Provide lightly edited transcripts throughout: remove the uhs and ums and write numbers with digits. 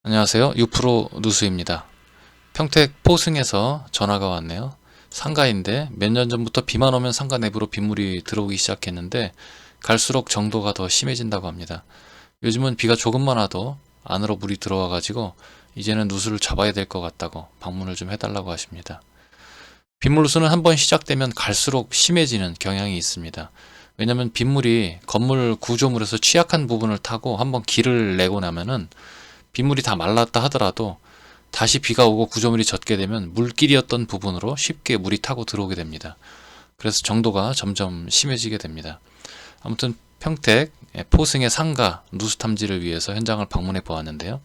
안녕하세요. 유프로 누수입니다. 평택 포승에서 전화가 왔네요. 상가인데 몇 년 전부터 비만 오면 상가 내부로 빗물이 들어오기 시작했는데 갈수록 정도가 더 심해진다고 합니다. 요즘은 비가 조금만 와도 안으로 물이 들어와 가지고 이제는 누수를 잡아야 될 것 같다고 방문을 좀 해달라고 하십니다. 빗물 누수는 한번 시작되면 갈수록 심해지는 경향이 있습니다. 왜냐하면 빗물이 건물 구조물에서 취약한 부분을 타고 한번 길을 내고 나면은 빗물이 다 말랐다 하더라도 다시 비가 오고 구조물이 젖게 되면 물길이었던 부분으로 쉽게 물이 타고 들어오게 됩니다. 그래서 정도가 점점 심해지게 됩니다. 아무튼 평택 포승의 상가 누수 탐지를 위해서 현장을 방문해 보았는데요.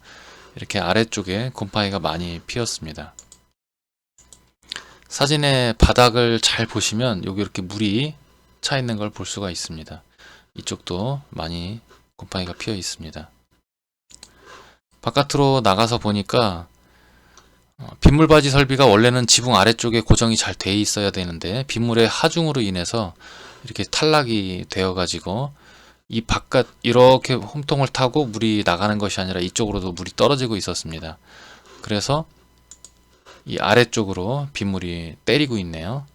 이렇게 아래쪽에 곰팡이가 많이 피었습니다. 사진의 바닥을 잘 보시면 여기 이렇게 물이 차 있는 걸 볼 수가 있습니다. 이쪽도 많이 곰팡이가 피어 있습니다. 바깥으로 나가서 보니까 빗물바지 설비가 원래는 지붕 아래쪽에 고정이 잘 돼 있어야 되는데 빗물의 하중으로 인해서 이렇게 탈락이 되어 가지고 이 바깥 이렇게 홈통을 타고 물이 나가는 것이 아니라 이쪽으로도 물이 떨어지고 있었습니다. 그래서 이 아래쪽으로 빗물이 때리고 있네요.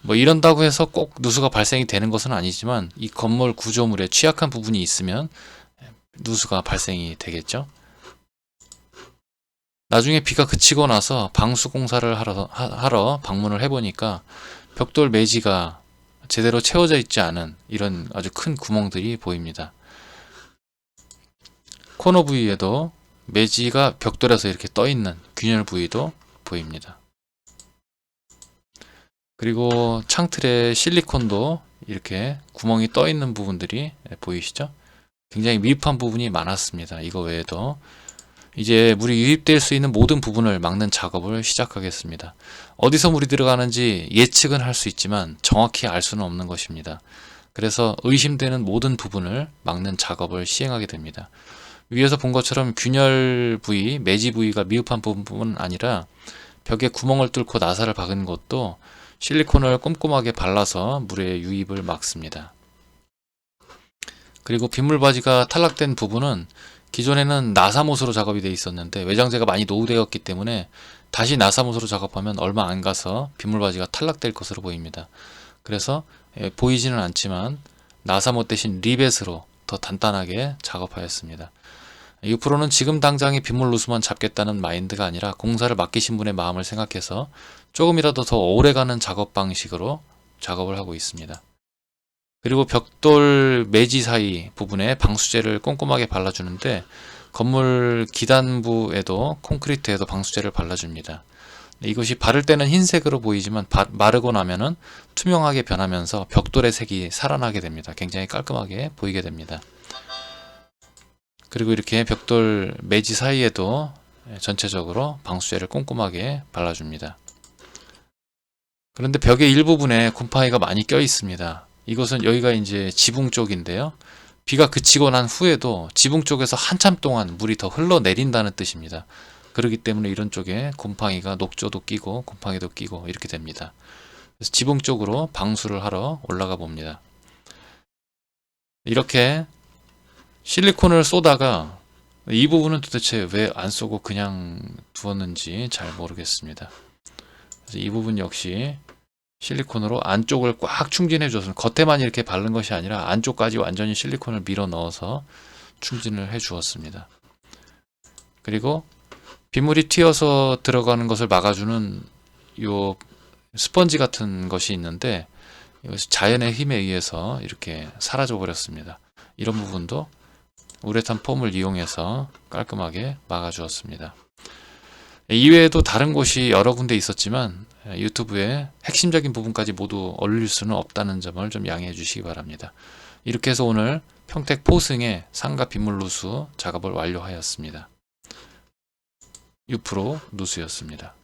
뭐 이런다고 해서 꼭 누수가 발생이 되는 것은 아니지만 이 건물 구조물에 취약한 부분이 있으면 누수가 발생이 되겠죠. 나중에 비가 그치고 나서 방수 공사를 하러 방문을 해보니까 벽돌 매지가 제대로 채워져 있지 않은 이런 아주 큰 구멍들이 보입니다. 코너 부위에도 매지가 벽돌에서 이렇게 떠 있는 균열 부위도 보입니다. 그리고 창틀에 실리콘도 이렇게 구멍이 떠 있는 부분들이 보이시죠? 굉장히 미흡한 부분이 많았습니다. 이거 외에도 이제 물이 유입될 수 있는 모든 부분을 막는 작업을 시작하겠습니다. 어디서 물이 들어가는지 예측은 할 수 있지만 정확히 알 수는 없는 것입니다. 그래서 의심되는 모든 부분을 막는 작업을 시행하게 됩니다. 위에서 본 것처럼 균열 부위, 매지 부위가 미흡한 부분은 아니라 벽에 구멍을 뚫고 나사를 박은 것도 실리콘을 꼼꼼하게 발라서 물의 유입을 막습니다. 그리고 빗물바지가 탈락된 부분은 기존에는 나사못으로 작업이 되어 있었는데 외장재가 많이 노후되었기 때문에 다시 나사못으로 작업하면 얼마 안 가서 빗물바지가 탈락될 것으로 보입니다. 그래서 보이지는 않지만 나사못 대신 리벳으로 더 단단하게 작업하였습니다. 유프로는 지금 당장의 빗물 누수만 잡겠다는 마인드가 아니라 공사를 맡기신 분의 마음을 생각해서 조금이라도 더 오래가는 작업 방식으로 작업을 하고 있습니다. 그리고 벽돌 매지 사이 부분에 방수제를 꼼꼼하게 발라주는데 건물 기단부에도 콘크리트에도 방수제를 발라줍니다. 이것이 바를 때는 흰색으로 보이지만 마르고 나면은 투명하게 변하면서 벽돌의 색이 살아나게 됩니다. 굉장히 깔끔하게 보이게 됩니다. 그리고 이렇게 벽돌 매지 사이에도 전체적으로 방수제를 꼼꼼하게 발라줍니다. 그런데 벽의 일부분에 곰팡이가 많이 껴 있습니다. 이것은 여기가 이제 지붕 쪽인데요. 비가 그치고 난 후에도 지붕 쪽에서 한참 동안 물이 더 흘러내린다는 뜻입니다. 그렇기 때문에 이런 쪽에 곰팡이가 녹조도 끼고 곰팡이도 끼고 이렇게 됩니다. 그래서 지붕 쪽으로 방수를 하러 올라가 봅니다. 이렇게 실리콘을 쏘다가 이 부분은 도대체 왜 안 쏘고 그냥 두었는지 잘 모르겠습니다. 그래서 이 부분 역시 실리콘으로 안쪽을 꽉 충진해 줬습니다. 겉에만 이렇게 바른 것이 아니라 안쪽까지 완전히 실리콘을 밀어 넣어서 충진을 해 주었습니다. 그리고 빗물이 튀어서 들어가는 것을 막아주는 요 스펀지 같은 것이 있는데 이것이 자연의 힘에 의해서 이렇게 사라져 버렸습니다. 이런 부분도 우레탄 폼을 이용해서 깔끔하게 막아 주었습니다. 이외에도 다른 곳이 여러 군데 있었지만 유튜브에 핵심적인 부분까지 모두 올릴 수는 없다는 점을 좀 양해해 주시기 바랍니다. 이렇게 해서 오늘 평택 포승의 상가 빗물 누수 작업을 완료하였습니다. 유프로 누수였습니다.